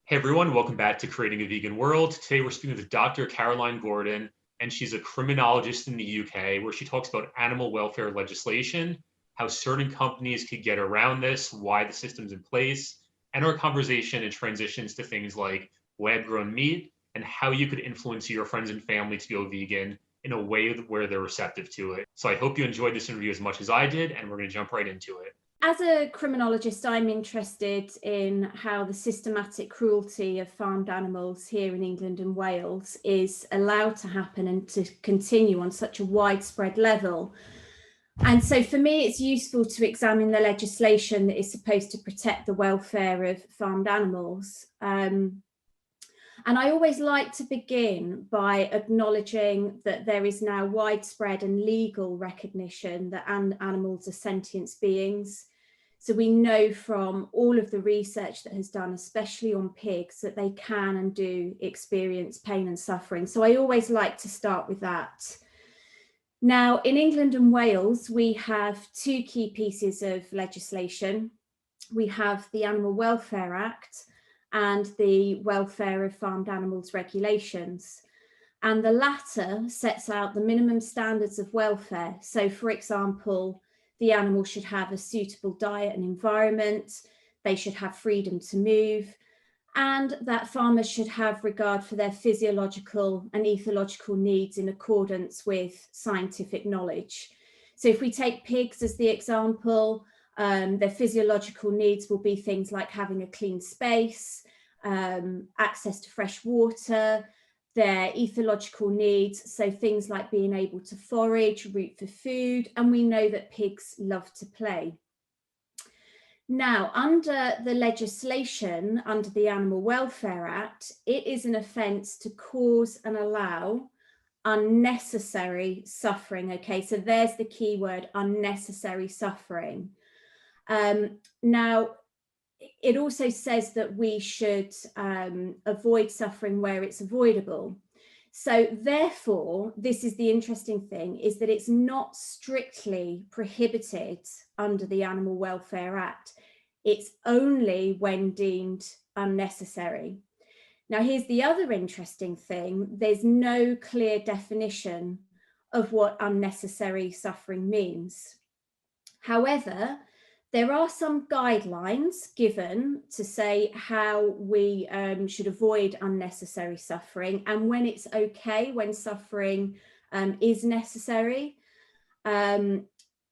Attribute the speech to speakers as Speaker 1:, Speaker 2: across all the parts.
Speaker 1: Hey everyone, welcome back to Creating a Vegan World. Today we're speaking with Dr. Caroline Gorden, and she's a criminologist in the UK, where she talks about animal welfare legislation, how certain companies could get around this, why the system's in place, and our conversation and transitions to things like lab-grown meat and how you could influence your friends and family to go vegan in a way where they're receptive to it. So I hope you enjoyed this interview as much as I did, and we're going to jump right into it.
Speaker 2: As a criminologist, I'm interested in how the systematic cruelty of farmed animals here in England and Wales is allowed to happen and to continue on such a widespread level. And so for me, it's useful to examine the legislation that is supposed to protect the welfare of farmed animals. And I always like to begin by acknowledging that there is now widespread and legal recognition that animals are sentient beings. So we know from all of the research that has done, especially on pigs, that they can and do experience pain and suffering. So I always like to start with that. Now, in England and Wales, we have two key pieces of legislation. We have the Animal Welfare Act and the Welfare of Farmed Animals regulations. And the latter sets out the minimum standards of welfare. So, for example, the animal should have a suitable diet and environment, they should have freedom to move, and that farmers should have regard for their physiological and ethological needs in accordance with scientific knowledge. So if we take pigs as the example, their physiological needs will be things like having a clean space, access to fresh water, their ethological needs, so things like being able to forage, root for food, and we know that pigs love to play. Now, under the legislation, under the Animal Welfare Act, it is an offence to cause and allow unnecessary suffering. Okay, so there's the key word, unnecessary suffering. Now, it also says that we should avoid suffering where it's avoidable. So therefore, this is the interesting thing, is that it's not strictly prohibited under the Animal Welfare Act. It's only when deemed unnecessary. Now, here's the other interesting thing. There's no clear definition of what unnecessary suffering means. However, there are some guidelines given to say how we should avoid unnecessary suffering and when it's okay, when suffering is necessary. And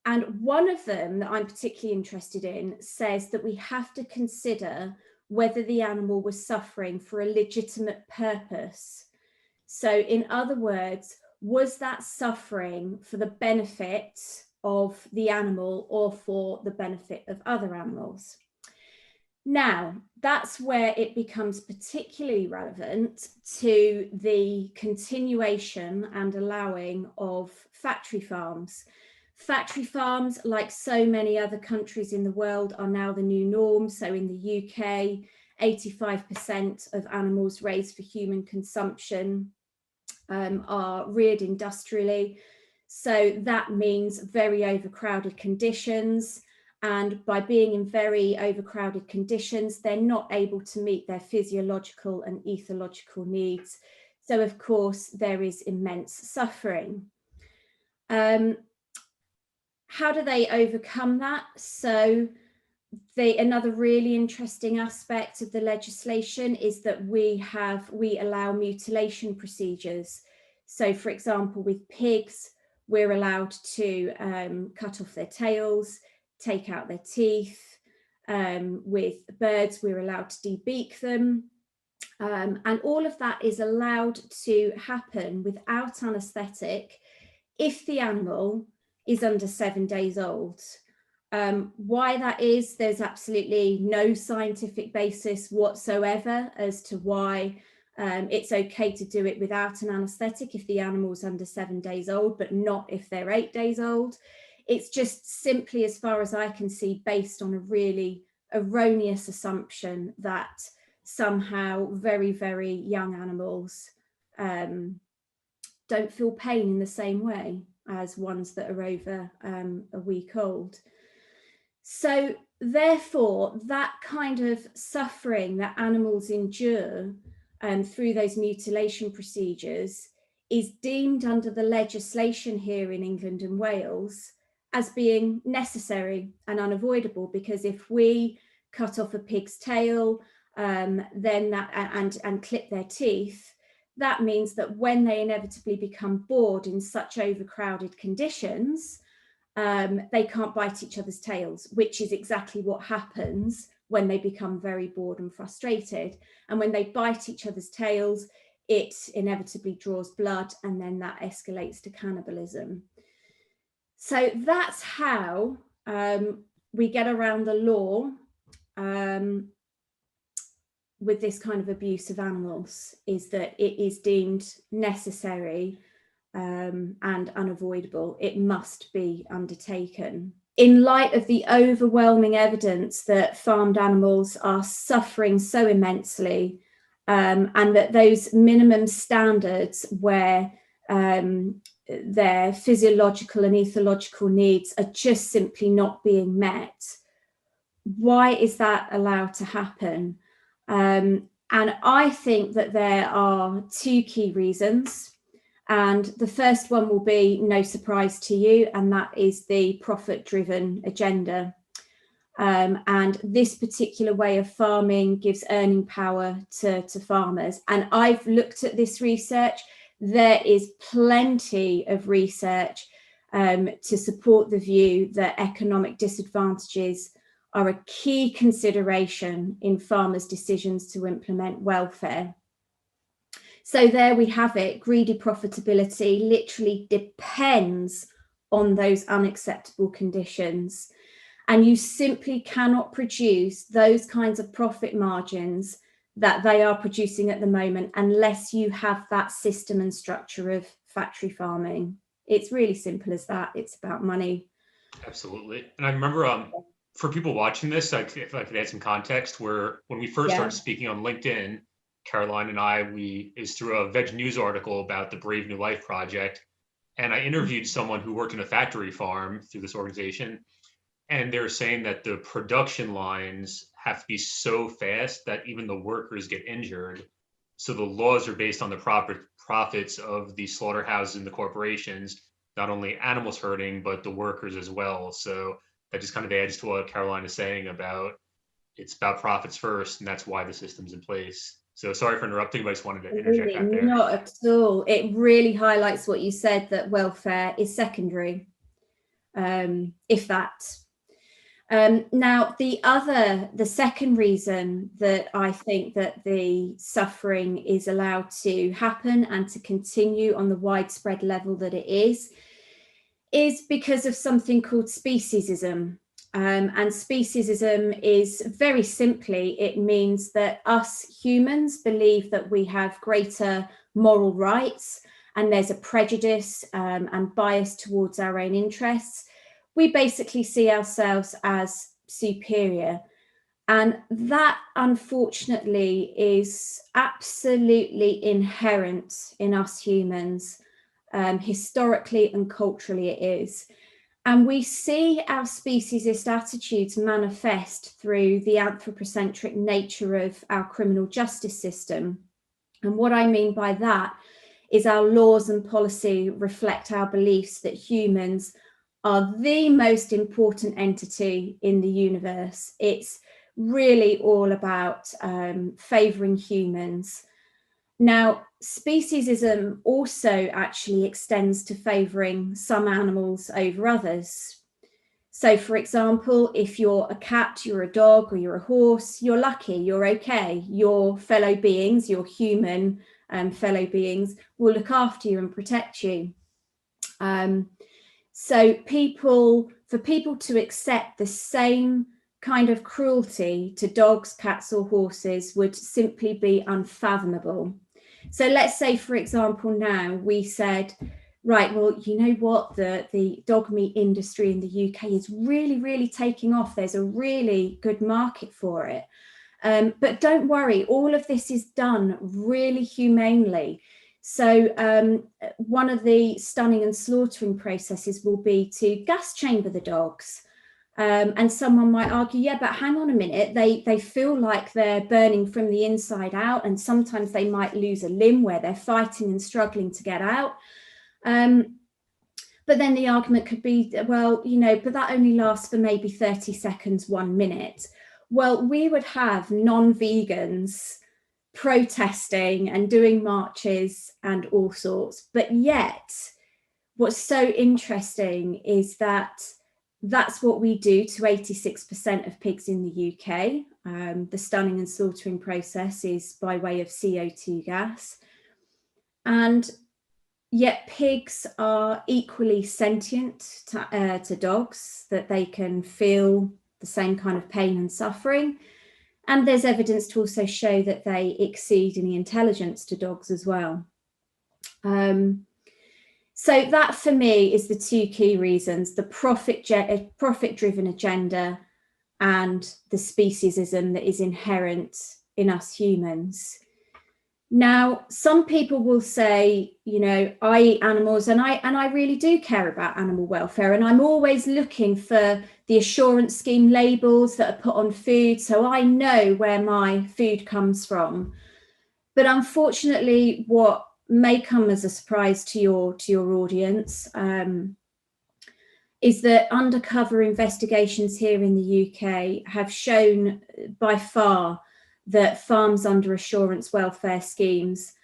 Speaker 2: one of them that I'm particularly interested in says that we have to consider whether the animal was suffering for a legitimate purpose. So in other words, was that suffering for the benefit of the animal or for the benefit of other animals? Now, that's where it becomes particularly relevant to the continuation and allowing of factory farms. Factory farms, like so many other countries in the world, are now the new norm. So in the UK, 85% of animals raised for human consumption are reared industrially. So that means very overcrowded conditions. And by being in very overcrowded conditions, they're not able to meet their physiological and ethological needs. So of course, there is immense suffering. How do they overcome that? So another really interesting aspect of the legislation is that we allow mutilation procedures. So for example, with pigs, we're allowed to cut off their tails, take out their teeth. With birds, we're allowed to debeak them. And all of that is allowed to happen without anaesthetic if the animal is under 7 days old. Why that is, there's absolutely no scientific basis whatsoever as to why it's okay to do it without an anaesthetic if the animal's under 7 days old, but not if they're 8 days old. It's just simply, as far as I can see, based on a really erroneous assumption that somehow very, very young animals don't feel pain in the same way as ones that are over a week old. So therefore, that kind of suffering that animals endure through those mutilation procedures is deemed under the legislation here in England and Wales as being necessary and unavoidable, because if we cut off a pig's tail then that and clip their teeth, that means that when they inevitably become bored in such overcrowded conditions, they can't bite each other's tails, which is exactly what happens when they become very bored and frustrated. And when they bite each other's tails, it inevitably draws blood, and then that escalates to cannibalism. So that's how we get around the law with this kind of abuse of animals, is that it is deemed necessary and unavoidable. It must be undertaken. In light of the overwhelming evidence that farmed animals are suffering so immensely, and that those minimum standards where their physiological and ethological needs are just simply not being met, why is that allowed to happen? And I think that there are two key reasons. And the first one will be no surprise to you, and that is the profit-driven agenda. And this particular way of farming gives earning power to farmers. And I've looked at this research. There is plenty of research to support the view that economic disadvantages are a key consideration in farmers' decisions to implement welfare. So there we have it. Greedy profitability literally depends on those unacceptable conditions. And you simply cannot produce those kinds of profit margins that they are producing at the moment unless you have that system and structure of factory farming. It's really simple as that. It's about money.
Speaker 1: Absolutely. And I remember for people watching this, if I could add some context, where when we first started speaking on LinkedIn, Caroline and I, is through a Veg News article about the Brave New Life project. And I interviewed someone who worked in a factory farm through this organization. And they're saying that the production lines have to be so fast that even the workers get injured. So the laws are based on the profits of the slaughterhouses and the corporations, not only animals hurting, but the workers as well. So that just kind of adds to what Caroline is saying about it's about profits first, and that's why the system's in place. So sorry for interrupting, but I just wanted to interject that there.
Speaker 2: Not at all. It really highlights what you said, that welfare is secondary, if that. Now, the second reason that I think that the suffering is allowed to happen and to continue on the widespread level that it is because of something called speciesism. And speciesism is, very simply, it means that us humans believe that we have greater moral rights, and there's a prejudice and bias towards our own interests. We basically see ourselves as superior. And that, unfortunately, is absolutely inherent in us humans. Historically and culturally it is. And we see our speciesist attitudes manifest through the anthropocentric nature of our criminal justice system. And what I mean by that is our laws and policy reflect our beliefs that humans are the most important entity in the universe. It's really all about favouring humans. Now, speciesism also actually extends to favouring some animals over others. So, for example, if you're a cat, you're a dog, or you're a horse, you're lucky, you're okay. Your fellow beings, your human fellow beings, will look after you and protect you. So for people to accept the same kind of cruelty to dogs, cats, or horses would simply be unfathomable. So let's say, for example, now we said, right, well, you know what, the dog meat industry in the UK is really, really taking off. There's a really good market for it. But don't worry, all of this is done really humanely. So one of the stunning and slaughtering processes will be to gas chamber the dogs. And someone might argue, yeah, but hang on a minute, they feel like they're burning from the inside out, and sometimes they might lose a limb where they're fighting and struggling to get out. But then the argument could be, well, you know, but that only lasts for maybe 30 seconds, 1 minute. Well, we would have non-vegans protesting and doing marches and all sorts. But yet, what's so interesting is that that's what we do to 86% of pigs in the UK. The stunning and slaughtering process is by way of CO2 gas. And yet pigs are equally sentient to dogs, that they can feel the same kind of pain and suffering. And there's evidence to also show that they exceed in the intelligence to dogs as well. So that for me is the two key reasons: the profit-driven agenda and the speciesism that is inherent in us humans. Now, some people will say, you know, I eat animals and I really do care about animal welfare, and I'm always looking for the assurance scheme labels that are put on food so I know where my food comes from. But unfortunately, what may come as a surprise to your audience is that undercover investigations here in the UK have shown by far that farms under assurance welfare schemes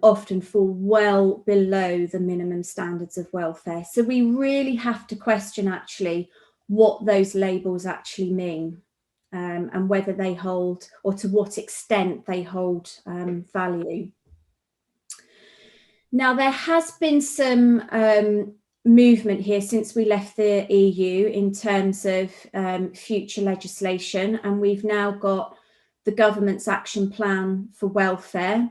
Speaker 2: often fall well below the minimum standards of welfare. So we really have to question actually what those labels actually mean, and whether they hold, or to what extent they hold value. Now, there has been some movement here since we left the EU in terms of future legislation, and we've now got the government's action plan for welfare.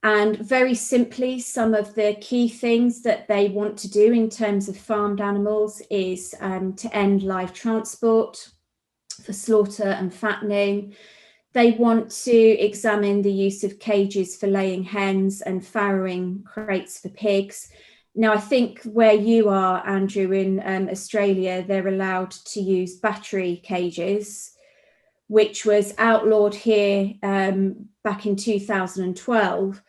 Speaker 2: And very simply, some of the key things that they want to do in terms of farmed animals is to end live transport for slaughter and fattening. They want to examine the use of cages for laying hens and farrowing crates for pigs. Now, I think where you are, Andrew, in Australia, they're allowed to use battery cages, which was outlawed here back in 2012.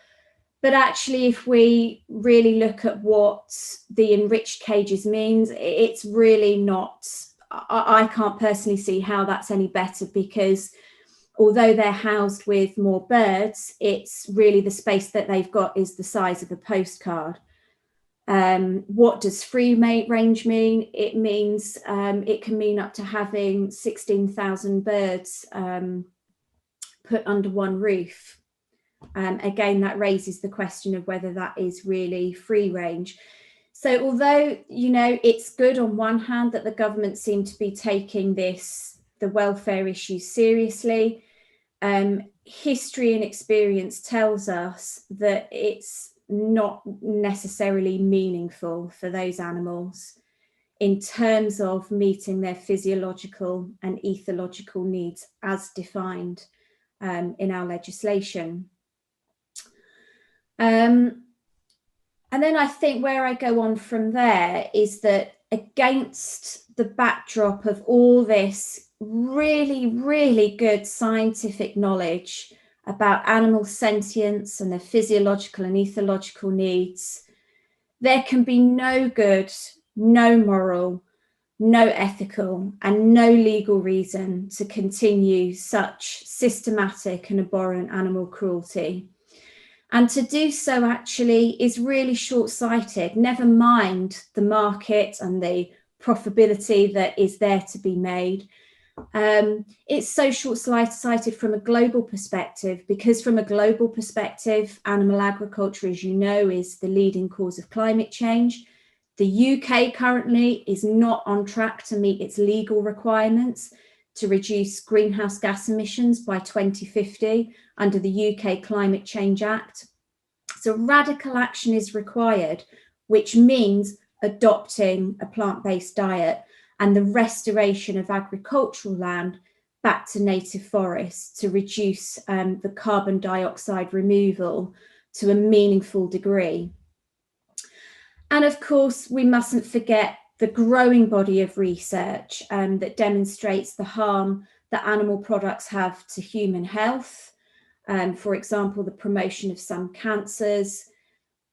Speaker 2: But actually, if we really look at what the enriched cages means, it's really not, I can't personally see how that's any better, because although they're housed with more birds, it's really the space that they've got is the size of a postcard. What does free range mean? It means it can mean up to having 16,000 birds put under one roof. Again, that raises the question of whether that is really free range. So although, you know, it's good on one hand that the government seem to be taking the welfare issue seriously, history and experience tells us that it's not necessarily meaningful for those animals in terms of meeting their physiological and ethological needs as defined in our legislation. And then I think where I go on from there is that against the backdrop of all this really, really good scientific knowledge about animal sentience and their physiological and ethological needs, there can be no good, no moral, no ethical, and no legal reason to continue such systematic and abhorrent animal cruelty. And to do so actually is really short-sighted, never mind the market and the profitability that is there to be made. It's so short-sighted from a global perspective, because from a global perspective, animal agriculture, as you know, is the leading cause of climate change. The UK currently is not on track to meet its legal requirements to reduce greenhouse gas emissions by 2050 under the UK Climate Change Act. So radical action is required, which means adopting a plant-based diet and the restoration of agricultural land back to native forests to reduce the carbon dioxide removal to a meaningful degree. And of course, we mustn't forget the growing body of research that demonstrates the harm that animal products have to human health. For example, the promotion of some cancers.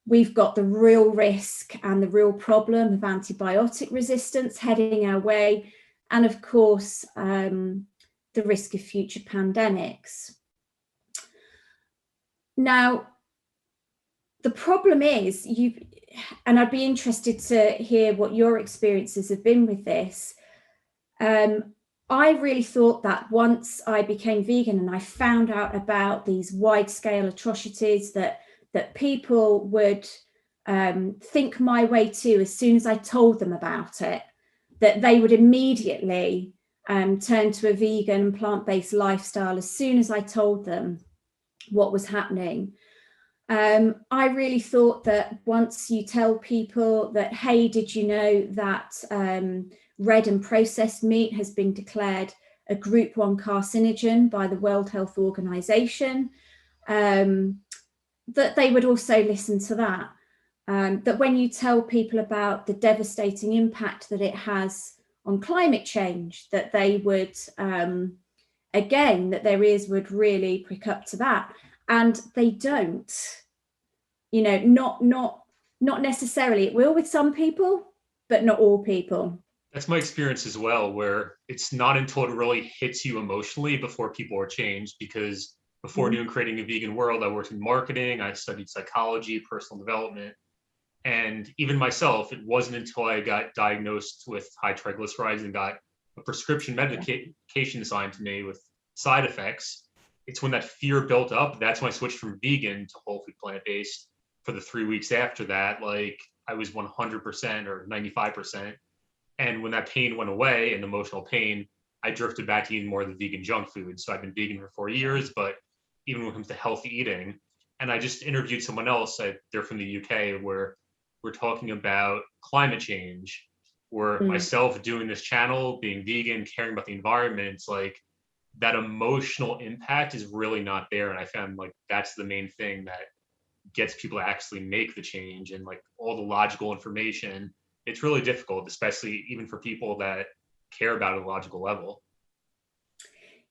Speaker 2: We've got the real risk and the real problem of antibiotic resistance heading our way. And of course, the risk of future pandemics. Now, the problem is, and I'd be interested to hear what your experiences have been with this. I really thought that once I became vegan and I found out about these wide-scale atrocities that people would think my way to as soon as I told them about it, that they would immediately turn to a vegan and plant-based lifestyle as soon as I told them what was happening. I really thought that once you tell people that, hey, did you know that red and processed meat has been declared a Group 1 carcinogen by the World Health Organization, that they would also listen to that. That when you tell people about the devastating impact that it has on climate change, that they would, again, that their ears would really prick up to that. And they don't, you know, not necessarily. It will with some people, but not all people.
Speaker 1: That's my experience as well, where it's not until it really hits you emotionally before people are changed. Because before doing Creating a Vegan World, I worked in marketing, I studied psychology, personal development. And even myself, it wasn't until I got diagnosed with high triglycerides and got a prescription medication assigned to me with side effects. It's when that fear built up. That's when I switched from vegan to whole food plant-based. For the 3 weeks after that, like I was 100% or 95%. And when that pain went away and emotional pain, I drifted back to eating more of the vegan junk food. So I've been vegan for 4 years, but even when it comes to healthy eating, and I just interviewed someone else, they're from the UK, where we're talking about climate change, where myself doing this channel, being vegan, caring about the environment, it's like that emotional impact is really not there. And I found like that's the main thing that gets people to actually make the change, and like all the logical information. It's really difficult, especially even for people that care about it at a logical level.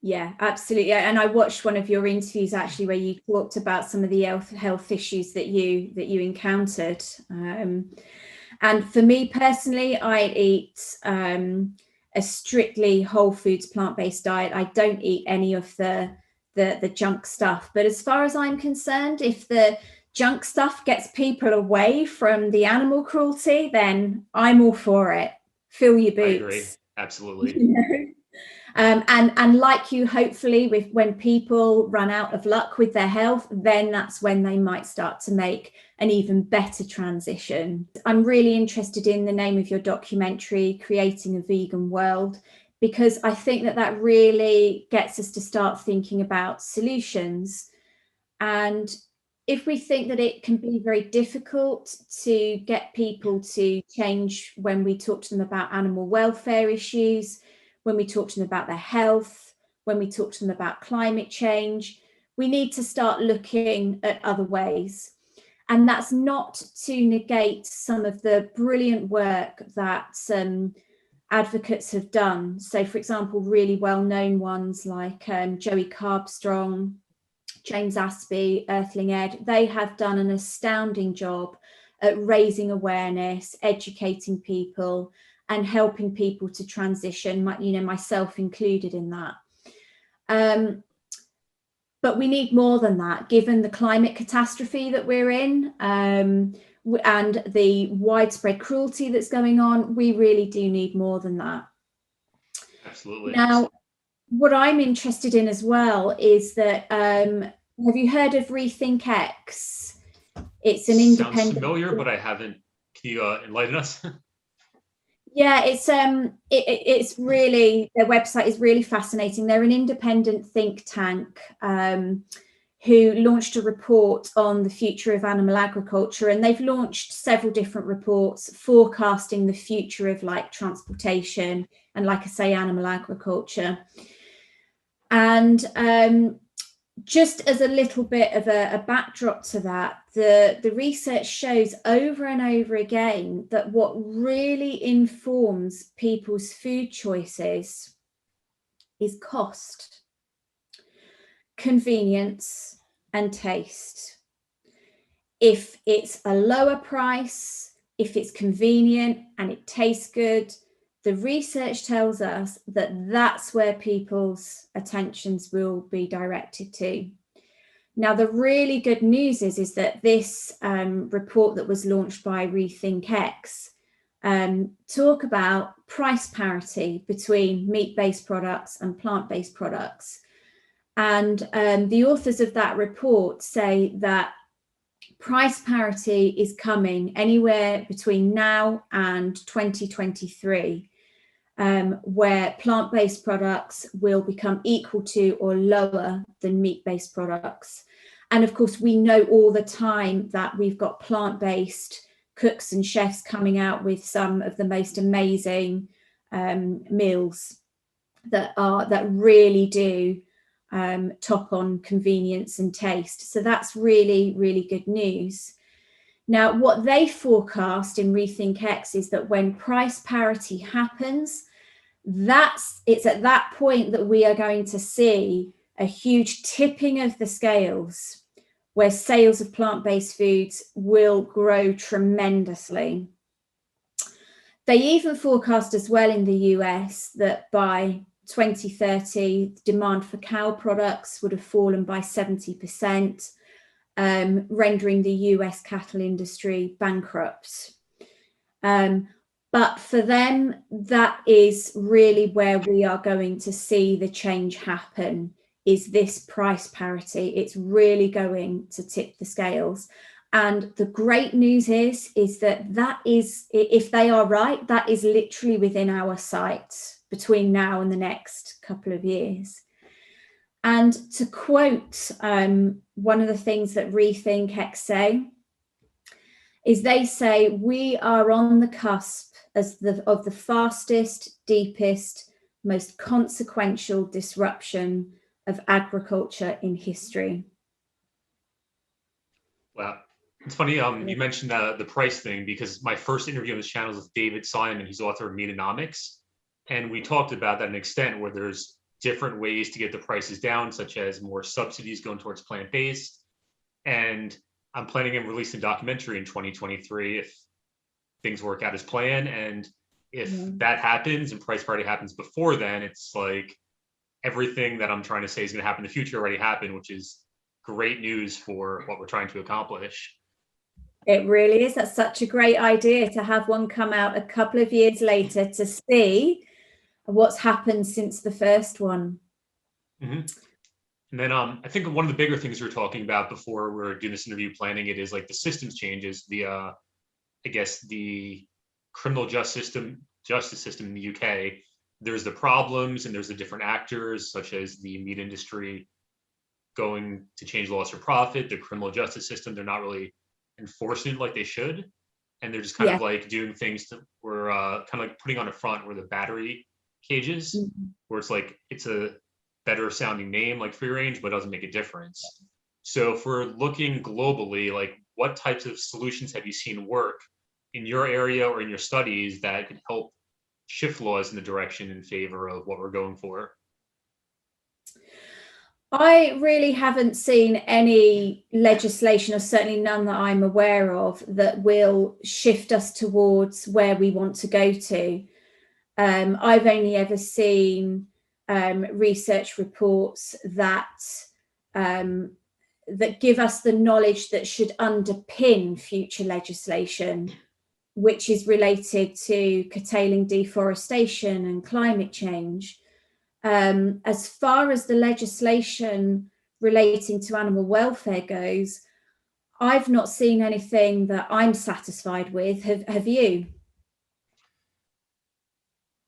Speaker 2: Yeah, absolutely. And I watched one of your interviews actually where you talked about some of the health issues that you encountered. And for me personally, I eat a strictly whole foods plant-based diet. I don't eat any of the junk stuff. But as far as I'm concerned, if the junk stuff gets people away from the animal cruelty, then I'm all for it. Fill your boots.
Speaker 1: I agree. Absolutely.
Speaker 2: You know? And like you, hopefully, when people run out of luck with their health, then that's when they might start to make an even better transition. I'm really interested in the name of your documentary, Creating a Vegan World, because I think that really gets us to start thinking about solutions. And if we think that it can be very difficult to get people to change when we talk to them about animal welfare issues, when we talk to them about their health, when we talk to them about climate change, we need to start looking at other ways. And that's not to negate some of the brilliant work that advocates have done. So, for example, really well-known ones like Joey Carbstrong, James Aspey, Earthling Ed, they have done an astounding job at raising awareness, educating people, and helping people to transition, myself included in that. But we need more than that, given the climate catastrophe that we're in and the widespread cruelty that's going on. We really do need more than that.
Speaker 1: Absolutely.
Speaker 2: Now, what I'm interested in as well is that, have you heard of Rethink X? It's an independent...
Speaker 1: Sounds familiar, but I haven't. Can you enlighten us?
Speaker 2: Yeah, it's really, their website is really fascinating. They're an independent think tank who launched a report on the future of animal agriculture, and they've launched several different reports forecasting the future of like transportation and, like I say, animal agriculture. And just as a little bit of a backdrop to that, the research shows over and over again that what really informs people's food choices is cost, convenience, and taste. If it's a lower price, if it's convenient and it tastes good, the research tells us that that's where people's attentions will be directed to. Now, the really good news is that this report that was launched by Rethink X talk about price parity between meat-based products and plant-based products. And the authors of that report say that price parity is coming anywhere between now and 2023, where plant-based products will become equal to or lower than meat-based products. And of course, we know all the time that we've got plant-based cooks and chefs coming out with some of the most amazing meals that really do top on convenience and taste. So that's really, really good news. Now, what they forecast in Rethink X is that when price parity happens, it's at that point that we are going to see a huge tipping of the scales, where sales of plant-based foods will grow tremendously. They even forecast as well in the US that by 2030, demand for cow products would have fallen by 70%, rendering the US cattle industry bankrupt. But for them, that is really where we are going to see the change happen, is this price parity. It's really going to tip the scales. And the great news is that is, if they are right, that is literally within our sight between now and the next couple of years. And to quote one of the things that Rethink X say, is they say, we are on the cusp of the fastest, deepest, most consequential disruption of agriculture in history.
Speaker 1: Wow. It's funny, you mentioned the price thing, because my first interview on this channel is with David Simon. He's author of Meatonomics. And we talked about that an extent, where there's different ways to get the prices down, such as more subsidies going towards plant-based. And I'm planning on releasing a documentary in 2023 if things work out as planned. And if that happens and price parity happens before then, it's like everything that I'm trying to say is going to happen in the future already happened, which is great news for what we're trying to accomplish.
Speaker 2: It really is. That's such a great idea to have one come out a couple of years later to see what's happened since the first one.
Speaker 1: Mm-hmm. And then I think one of the bigger things we were talking about before we were doing this interview, planning it, is like the systems changes. I guess the criminal justice system in the UK. There's the problems and there's the different actors, such as the meat industry going to change laws for profit. The criminal justice system, they're not really enforcing it like they should, and they're just kind of like doing things that were kind of like putting on a front, where the battery cages, where it's like it's a better sounding name like free range, but it doesn't make a difference. So if we're looking globally, like what types of solutions have you seen work in your area or in your studies that could help shift laws in the direction in favor of what we're going for?
Speaker 2: I really haven't seen any legislation, or certainly none that I'm aware of, that will shift us towards where we want to go to. I've only ever seen research reports that that give us the knowledge that should underpin future legislation, which is related to curtailing deforestation and climate change. As far as the legislation relating to animal welfare goes, I've not seen anything that I'm satisfied with. Have you?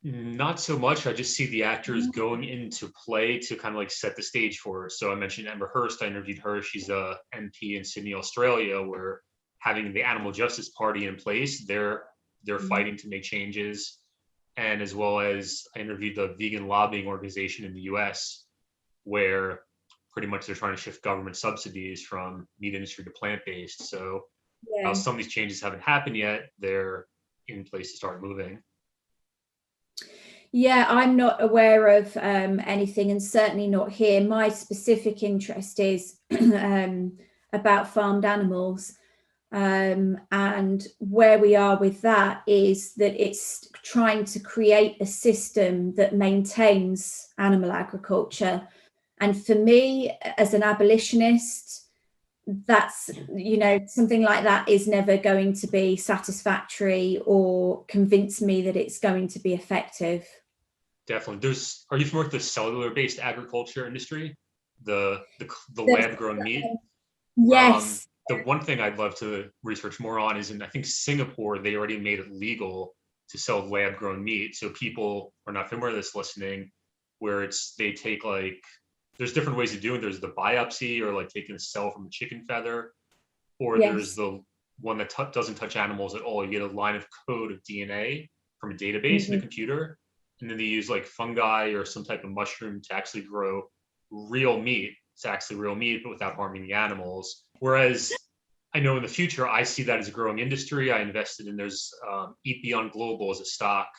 Speaker 1: Not so much. I just see the actors going into play to kind of like set the stage for her. So I mentioned Amber Hearst. I interviewed her. She's a MP in Sydney, Australia, where having the Animal Justice Party in place, they're fighting to make changes. And as well as I interviewed the vegan lobbying organization in the US, where pretty much they're trying to shift government subsidies from meat industry to plant-based. So while
Speaker 2: Yeah.
Speaker 1: some of these changes haven't happened yet, they're in place to start moving.
Speaker 2: Yeah, I'm not aware of anything, and certainly not here. My specific interest is about farmed animals. And where we are with that is that it's trying to create a system that maintains animal agriculture. And for me, as an abolitionist, that's, you know, something like that is never going to be satisfactory or convince me that it's going to be effective.
Speaker 1: Definitely. Are you familiar with the cellular-based agriculture industry? The lab-grown meat?
Speaker 2: Yes.
Speaker 1: The one thing I'd love to research more on is in, I think, Singapore, they already made it legal to sell lab-grown meat. So people are not familiar with this listening, where they take there's different ways of doing it. There's the biopsy, or like taking a cell from a chicken feather, or there's
Speaker 2: Yes.
Speaker 1: the one that doesn't touch animals at all. You get a line of code of DNA from a database in
Speaker 2: Mm-hmm.
Speaker 1: a computer, and then they use like fungi or some type of mushroom to actually grow real meat. It's actually real meat, but without harming the animals. Whereas I know in the future, I see that as a growing industry. I invested in there's Eat Beyond Global as a stock,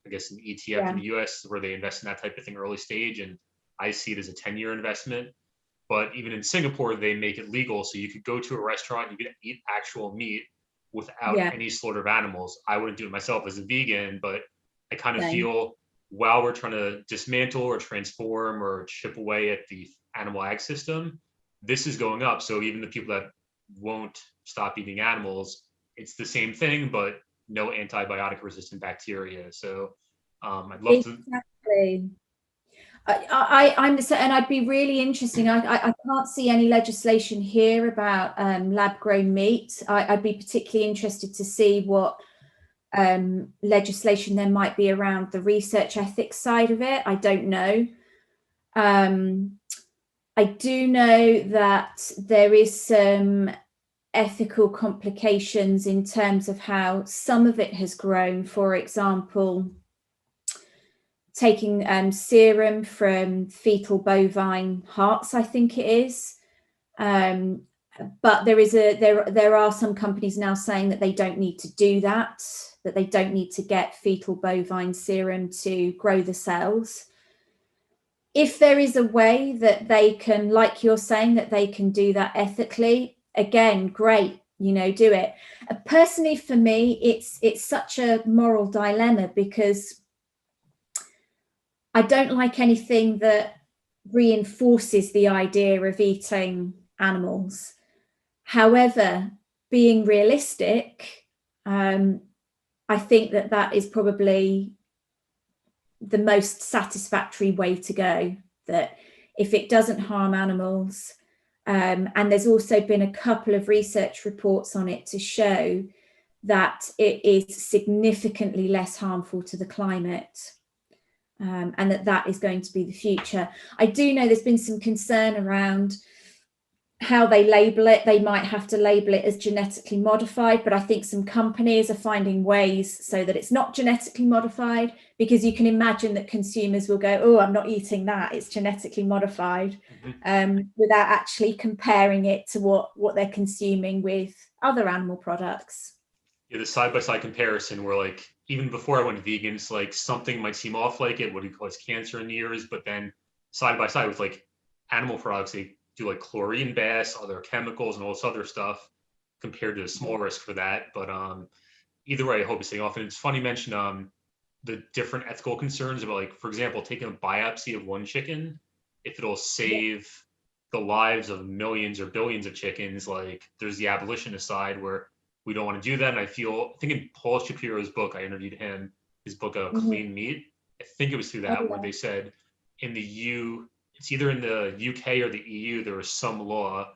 Speaker 1: I guess an ETF in the US, where they invest in that type of thing early stage, and I see it as a 10-year investment. But even in Singapore, they make it legal, so you could go to a restaurant, you could eat actual meat without any slaughter of animals. I wouldn't do it myself as a vegan, but I kind of feel while we're trying to dismantle or transform or chip away at the animal ag system, this is going up. So even the people that won't stop eating animals, it's the same thing, but no antibiotic resistant bacteria. So I'd love to.
Speaker 2: Exactly. I'm and I'd be really interesting. I can't see any legislation here about lab grown meat. I'd be particularly interested to see what legislation there might be around the research ethics side of it. I don't know. I do know that there is some ethical complications in terms of how some of it has grown. For example, taking serum from fetal bovine hearts, I think it is. But there are some companies now saying that they don't need to do that they don't need to get fetal bovine serum to grow the cells. If there is a way that they can, like you're saying, that they can do that ethically, again, great, you know, do it. Personally, for me, it's such a moral dilemma, because I don't like anything that reinforces the idea of eating animals. However, being realistic, I think that is probably the most satisfactory way to go, that if it doesn't harm animals, and there's also been a couple of research reports on it to show that it is significantly less harmful to the climate, and that is going to be the future. I do know there's been some concern around how they label it. They might have to label it as genetically modified, but I think some companies are finding ways so that it's not genetically modified, because you can imagine that consumers will go, oh, I'm not eating that, it's genetically modified, without actually comparing it to what they're consuming with other animal products.
Speaker 1: Yeah, the side-by-side comparison where like even before I went vegan, it's like something might seem off, like it would cause cancer in the ears, but then side by side with like animal products, they do like chlorine baths, other chemicals, and all this other stuff compared to a small risk for that. But either way, I hope it's staying off. And it's funny you mention the different ethical concerns about, like, for example, taking a biopsy of one chicken, if it'll save the lives of millions or billions of chickens. Like there's the abolitionist side where we don't want to do that. And I think in Paul Shapiro's book, I interviewed him, his book, Clean Meat. I think it was through that where they said it's either in the UK or the EU, there was some law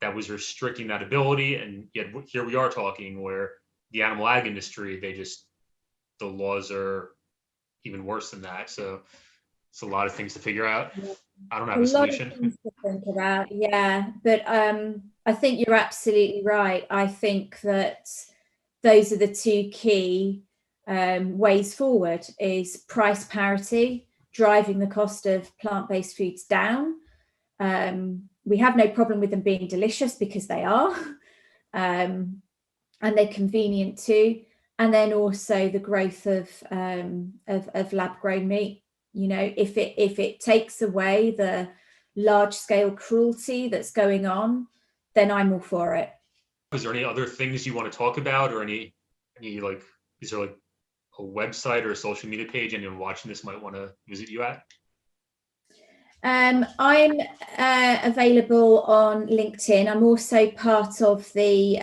Speaker 1: that was restricting that ability. And yet here we are talking where the animal ag industry, the laws are even worse than that. So it's a lot of things to figure out. I don't have a solution.
Speaker 2: A lot of things to think about, yeah. But I think you're absolutely right. I think that those are the two key ways forward: is price parity, driving the cost of plant-based foods down, we have no problem with them being delicious, because they are, and they're convenient too. And then also the growth of lab grown meat. You know, if it takes away the large scale cruelty that's going on, then I'm all for it.
Speaker 1: Is there any other things you want to talk about, or any like, is there like a website or a social media page anyone watching this might want to visit you at?
Speaker 2: I'm available on LinkedIn. I'm also part of the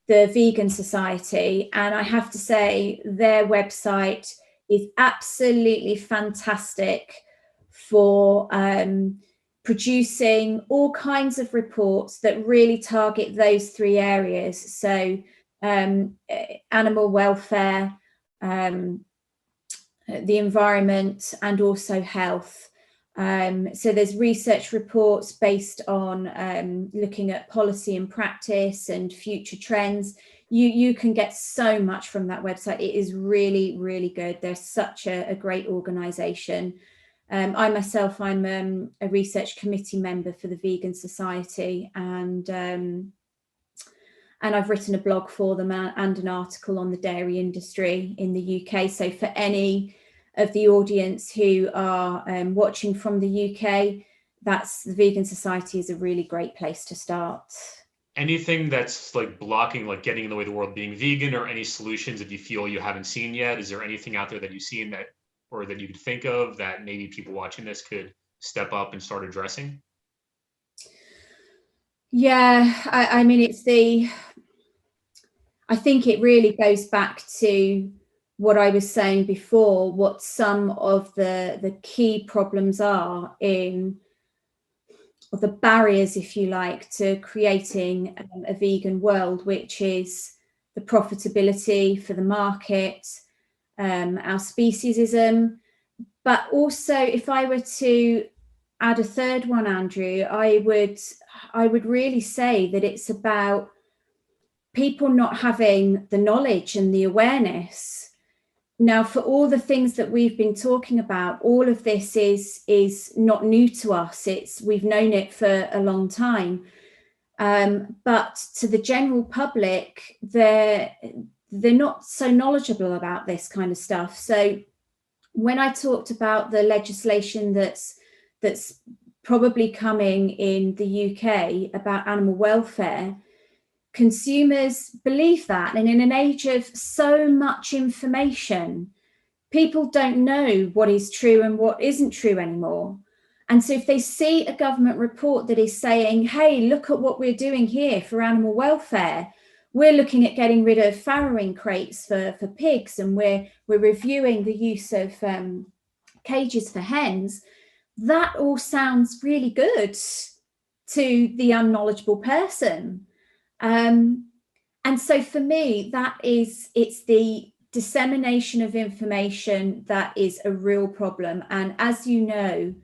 Speaker 2: Vegan Society, and I have to say their website is absolutely fantastic for producing all kinds of reports that really target those three areas. So animal welfare, the environment, and also health. So there's research reports based on looking at policy and practice and future trends. You can get so much from that website. It is really, really good. They're such a great organization. I myself, I'm a research committee member for the Vegan Society, and I've written a blog for them and an article on the dairy industry in the UK. So for any of the audience who are watching from the UK, that's the Vegan Society is a really great place to start.
Speaker 1: Anything that's like blocking, like getting in the way of the world being vegan, or any solutions that you feel you haven't seen yet? Is there anything out there that you've seen that, or that you could think of, that maybe people watching this could step up and start addressing?
Speaker 2: Yeah, I mean, I think it really goes back to what I was saying before, what some of the key problems are or the barriers, if you like, to creating a vegan world, which is the profitability for the market, our speciesism. But also, if I were to add a third one, Andrew, I would really say that it's about people not having the knowledge and the awareness. Now, for all the things that we've been talking about, all of this is not new to us. We've known it for a long time. But to the general public, they're not so knowledgeable about this kind of stuff. So when I talked about the legislation that's probably coming in the UK about animal welfare, consumers believe that. And in an age of so much information, people don't know what is true and what isn't true anymore. And so if they see a government report that is saying, hey, look at what we're doing here for animal welfare, we're looking at getting rid of farrowing crates for pigs, and we're reviewing the use of cages for hens, that all sounds really good to the unknowledgeable person. And so for me, it's the dissemination of information that is a real problem. And as you know,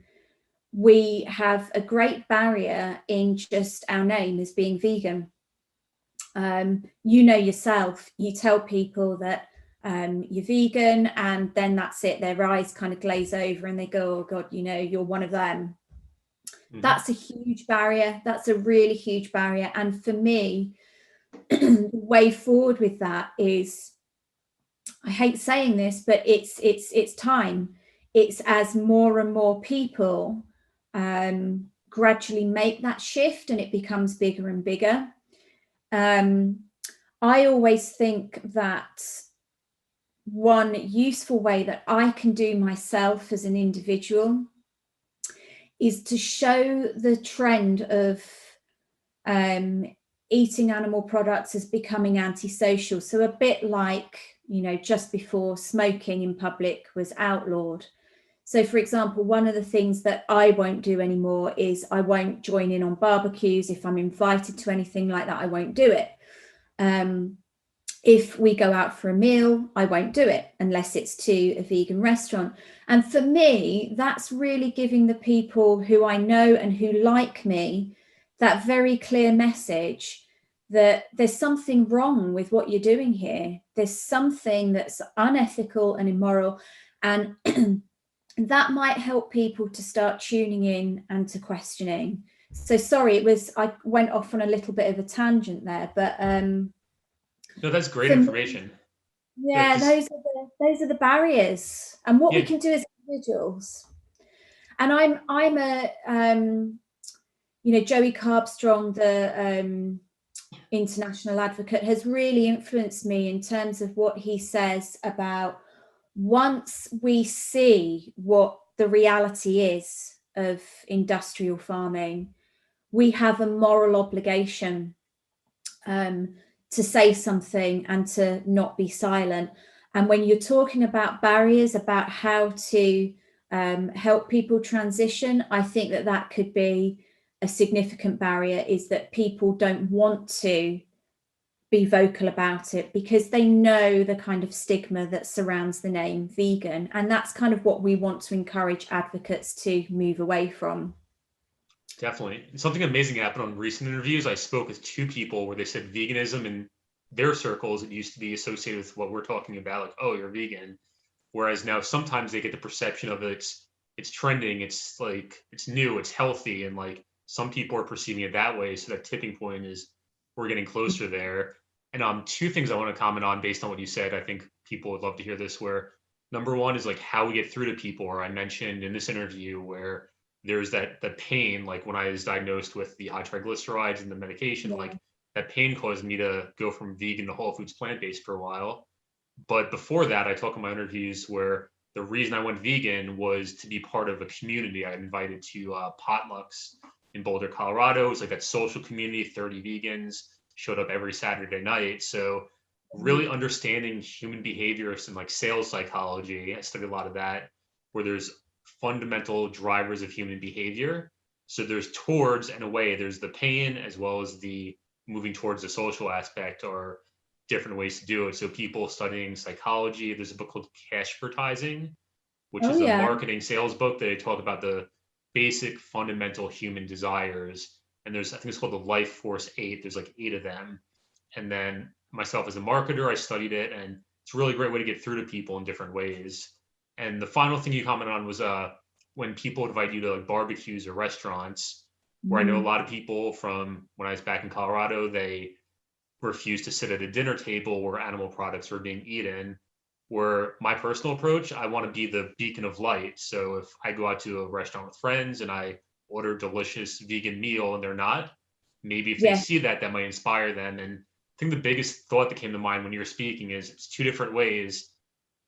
Speaker 2: we have a great barrier in just our name as being vegan. You know yourself, you tell people that you're vegan, and then that's it. Their eyes kind of glaze over and they go, oh God, you know, you're one of them. Mm-hmm. That's a huge barrier. That's a really huge barrier. And for me, the way forward with that is, I hate saying this, but it's time. It's as more and more people gradually make that shift and it becomes bigger and bigger. I always think that one useful way that I can do myself as an individual is to show the trend of eating animal products as becoming antisocial. So a bit like, you know, just before smoking in public was outlawed. So for example, one of the things that I won't do anymore is I won't join in on barbecues. If I'm invited to anything like that, I won't do it. If we go out for a meal, I won't do it unless it's to a vegan restaurant. And for me, that's really giving the people who I know and who like me that very clear message that there's something wrong with what you're doing here. There's something that's unethical and immoral. And that might help people to start tuning in and to questioning. So sorry, I went off on a little bit of a tangent there, but
Speaker 1: No, that's great
Speaker 2: for me,
Speaker 1: information.
Speaker 2: yeah,
Speaker 1: Because
Speaker 2: those are the barriers, and what we
Speaker 1: yeah,
Speaker 2: can do as individuals. And I'm a Joey Carbstrong, the international advocate, has really influenced me in terms of what he says about, once we see what the reality is of industrial farming, we have a moral obligation to say something and to not be silent. And when you're talking about barriers, about how to help people transition, I think that could be a significant barrier, is that people don't want to be vocal about it because they know the kind of stigma that surrounds the name vegan. And that's kind of what we want to encourage advocates to move away from.
Speaker 1: definitely. Something amazing happened on recent interviews. I spoke with two people where they said veganism in their circles, it used to be associated with what we're talking about, like, oh, you're vegan. Whereas now sometimes they get the perception of it's trending, it's like it's new, it's healthy, and like some people are perceiving it that way. So that tipping point is we're getting closer there. And two things I want to comment on based on what you said. I think people would love to hear this. Where number one is like how we get through to people. Or I mentioned in this interview where there's that pain, like when I was diagnosed with the high triglycerides and the medication,
Speaker 2: Yeah.
Speaker 1: like that pain caused me to go from vegan to whole foods plant based for a while. But before that, I talk in my interviews where the reason I went vegan was to be part of a community. I got invited to potlucks in Boulder, Colorado. It was like that social community, 30 vegans showed up every Saturday night. So really understanding human behaviors and like sales psychology, I studied a lot of that, where there's fundamental drivers of human behavior. So there's towards, in a way, there's the pain as well as the moving towards the social aspect, or different ways to do it. So people studying psychology, there's a book called Cashvertising, which
Speaker 2: Oh
Speaker 1: is a
Speaker 2: yeah.
Speaker 1: marketing sales book. They talk about the basic fundamental human desires. And there's, I think it's called the Life Force 8. There's like 8 of them. And then myself as a marketer, I studied it, and it's a really great way to get through to people in different ways. And the final thing you commented on was when people invite you to like barbecues or restaurants, where I know a lot of people from when I was back in Colorado, they refuse to sit at a dinner table where animal products are being eaten. Where my personal approach, I want to be the beacon of light. So if I go out to a restaurant with friends and I order a delicious vegan meal and they're not, maybe if they
Speaker 2: Yeah.
Speaker 1: see that, that might inspire them. And I think the biggest thought that came to mind when you were speaking is it's two different ways.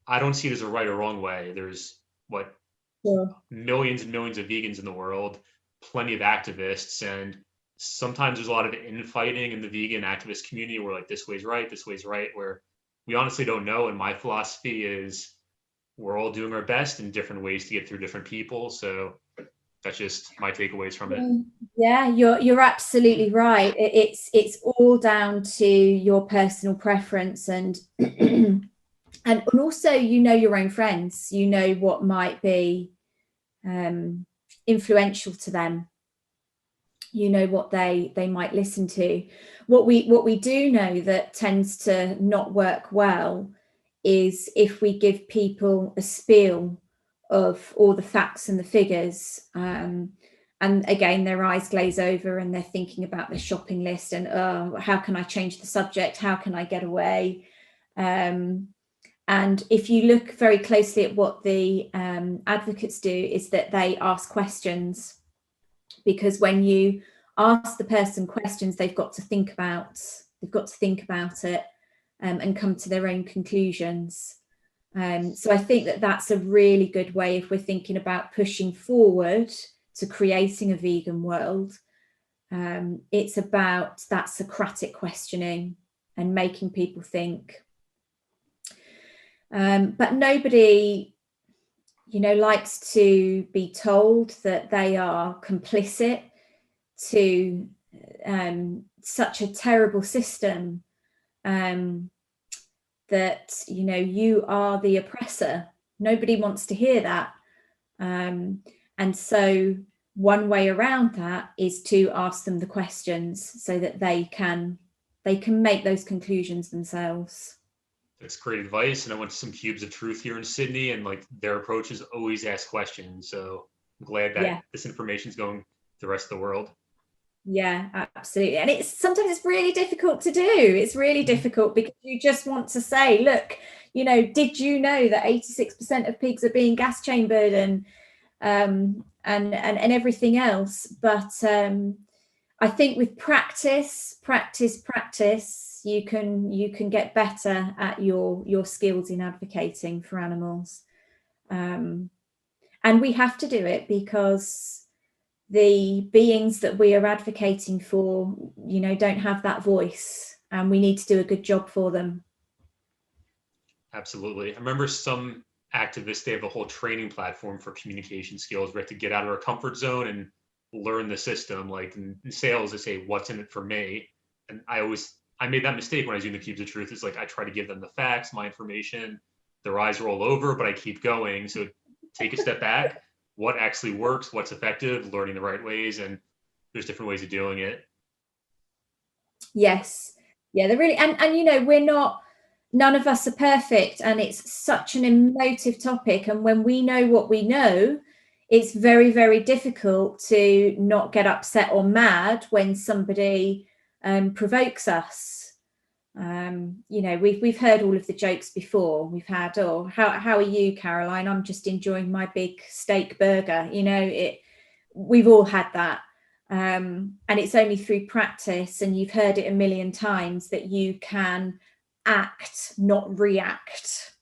Speaker 1: I don't see it as a right or wrong way. There's what,
Speaker 2: Sure.
Speaker 1: millions and millions of vegans in the world, plenty of activists, and sometimes there's a lot of infighting in the vegan activist community where like this way's right, where we honestly don't know. And my philosophy is we're all doing our best in different ways to get through different people. So that's just my takeaways from it.
Speaker 2: Yeah, you're absolutely right. It's all down to your personal preference, and and also your own friends. You know what might be influential to them. You know what they might listen to. What we do know that tends to not work well is if we give people a spiel of all the facts and the figures, and again their eyes glaze over and they're thinking about their shopping list and, oh, how can I change the subject, how can I get away. And if you look very closely at what the advocates do, is that they ask questions, because when you ask the person questions, they've got to think about it, and come to their own conclusions. So I think that's a really good way if we're thinking about pushing forward to creating a vegan world. It's about that Socratic questioning and making people think. But nobody, likes to be told that they are complicit to such a terrible system, that you are the oppressor. Nobody wants to hear that, and so one way around that is to ask them the questions so that they can make those conclusions themselves.
Speaker 1: That's great advice. And I went to some cubes of truth here in Sydney, and like their approach is always ask questions. So I'm glad that
Speaker 2: Yeah.
Speaker 1: this information is going to the rest of the world.
Speaker 2: Yeah, absolutely. And sometimes it's really difficult to do. It's really difficult because you just want to say, look, did you know that 86% of pigs are being gas chambered and everything else? But I think with practice, you can get better at your skills in advocating for animals. And we have to do it because the beings that we are advocating for, don't have that voice, and we need to do a good job for them.
Speaker 1: Absolutely. I remember some activists, they have a whole training platform for communication skills. We have to get out of our comfort zone and learn the system. Like in sales, they say, what's in it for me? And I made that mistake when I was doing the Cubes of Truth. It's like I try to give them the facts, my information, their eyes roll over, but I keep going. So take a step back. What actually works? What's effective? Learning the right ways, and there's different ways of doing it.
Speaker 2: Yes, yeah, they're really, and none of us are perfect, and it's such an emotive topic. And when we know what we know, it's very, very difficult to not get upset or mad when somebody provokes us. We've heard all of the jokes before. We've had, oh, how are you, Caroline? I'm just enjoying my big steak burger. We've all had that. And it's only through practice, and you've heard it a million times, that you can act, not react.